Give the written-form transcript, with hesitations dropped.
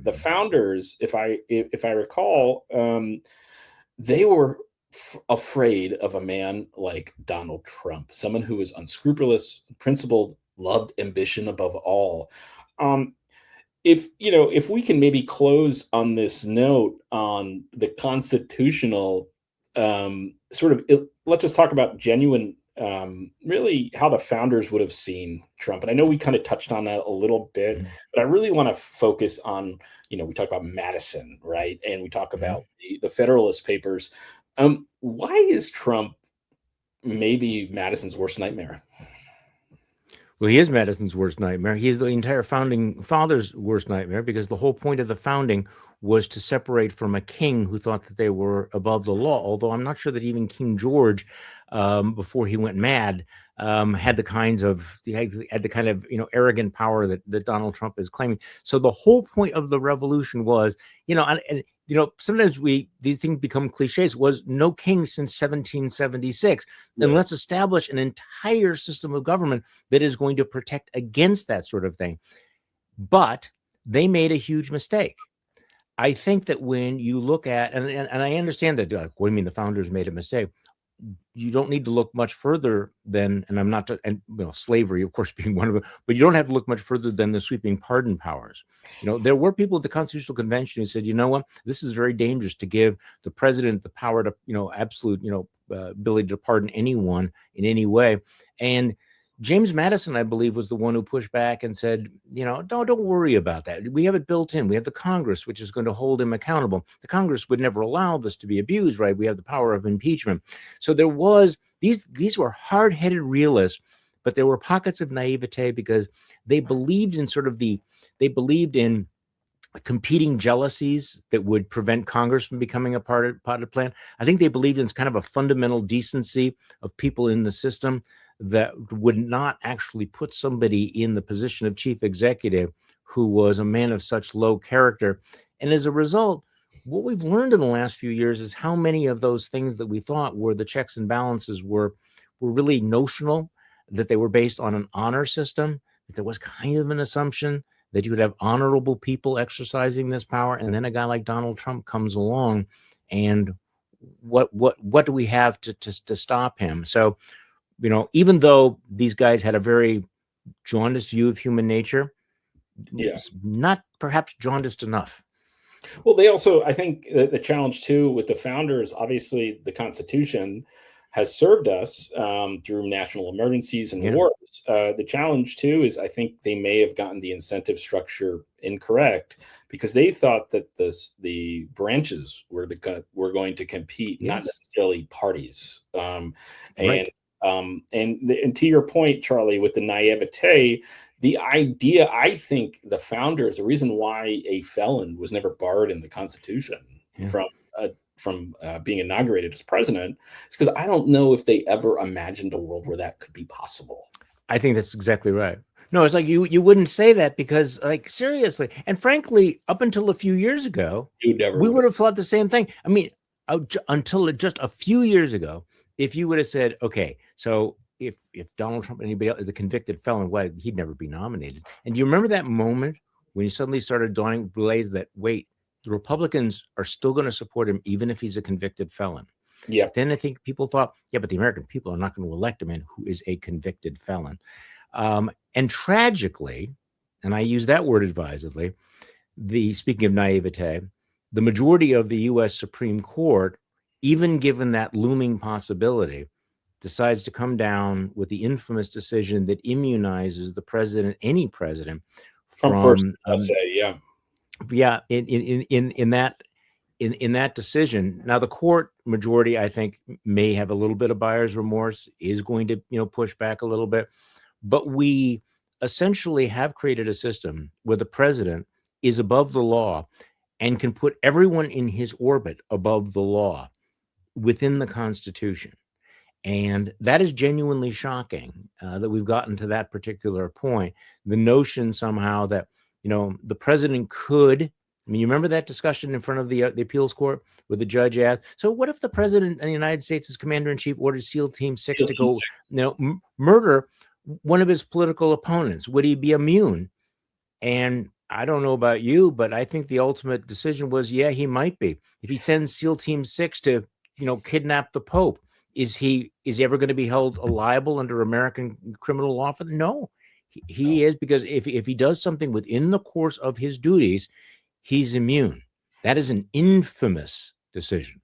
the founders, if I recall, they were afraid of a man like Donald Trump, someone who was unscrupulous, principled, loved ambition above all. If we can maybe close on this note on the constitutional let's just talk about genuine, really how the founders would have seen Trump. And I know we kind of touched on that a little bit, but I really want to focus on, we talk about Madison, right? And we talk about the Federalist Papers. Why is Trump maybe Madison's worst nightmare? Well, he is Madison's worst nightmare. He is the entire founding fathers' worst nightmare, because the whole point of the founding was to separate from a king who thought that they were above the law. Although I'm not sure that even King George, before he went mad, had the kind of arrogant power that Donald Trump is claiming. So the whole point of the revolution was, sometimes these things become cliches, was no king since 1776. And let's establish an entire system of government that is going to protect against that sort of thing. But they made a huge mistake. I think that when you look at, and I understand that, what do you mean the founders made a mistake? You don't need to look much further than, and I'm not, slavery, of course, being one of them, but you don't have to look much further than the sweeping pardon powers. There were people at the Constitutional Convention who said, you know what, this is very dangerous to give the president the power to, absolute, ability to pardon anyone in any way. And James Madison, I believe, was the one who pushed back and said, don't worry about that. We have it built in. We have the Congress, which is going to hold him accountable. The Congress would never allow this to be abused, right? We have the power of impeachment. So there was, these were hard-headed realists, but there were pockets of naivete because they believed in competing jealousies that would prevent Congress from becoming a part of the plan. I think they believed in kind of a fundamental decency of people in the system that would not actually put somebody in the position of chief executive who was a man of such low character. And as a result, what we've learned in the last few years is how many of those things that we thought were the checks and balances were really notional, that they were based on an honor system, that there was kind of an assumption that you would have honorable people exercising this power. And then a guy like Donald Trump comes along, and what do we have to stop him? So, even though these guys had a very jaundiced view of human nature, it's not perhaps jaundiced enough. Well, they also, I think the challenge too with the founders, obviously the Constitution has served us through national emergencies and wars. The challenge too is I think they may have gotten the incentive structure incorrect, because they thought that the branches were going to compete, not necessarily parties. And to your point, Charlie, with the naivete, the idea, I think the founders, the reason why a felon was never barred in the Constitution from being inaugurated as president is because I don't know if they ever imagined a world where that could be possible. I think that's exactly right. No, it's like you wouldn't say that because, like, seriously, and frankly, up until a few years ago, we would have thought the same thing. I mean, until just a few years ago, if you would have said, okay, so if Donald Trump, anybody else is a convicted felon, well, he'd never be nominated. And do you remember that moment when you suddenly started dawning blaze that, wait, the Republicans are still going to support him even if he's a convicted felon? Yeah. Then I think people thought, yeah, but the American people are not going to elect a man who is a convicted felon. And tragically, and I use that word advisedly, speaking of naivete, the majority of the U.S. Supreme Court, even given that looming possibility, decides to come down with the infamous decision that immunizes the president, any president, from in that decision. Now, the court majority, I think, may have a little bit of buyer's remorse, is going to push back a little bit, but we essentially have created a system where the president is above the law and can put everyone in his orbit above the law within the Constitution. And that is genuinely shocking that we've gotten to that particular point. The notion somehow that, the president could, I mean, you remember that discussion in front of the appeals court where the judge asked, so what if the president of the United States' commander-in-chief ordered SEAL Team 6 to go, murder one of his political opponents? Would he be immune? And I don't know about you, but I think the ultimate decision was, yeah, he might be. If he sends SEAL Team 6 to, kidnap the Pope, is he ever going to be held liable under American criminal law for that? No, he is, because if he does something within the course of his duties, he's immune. That is an infamous decision.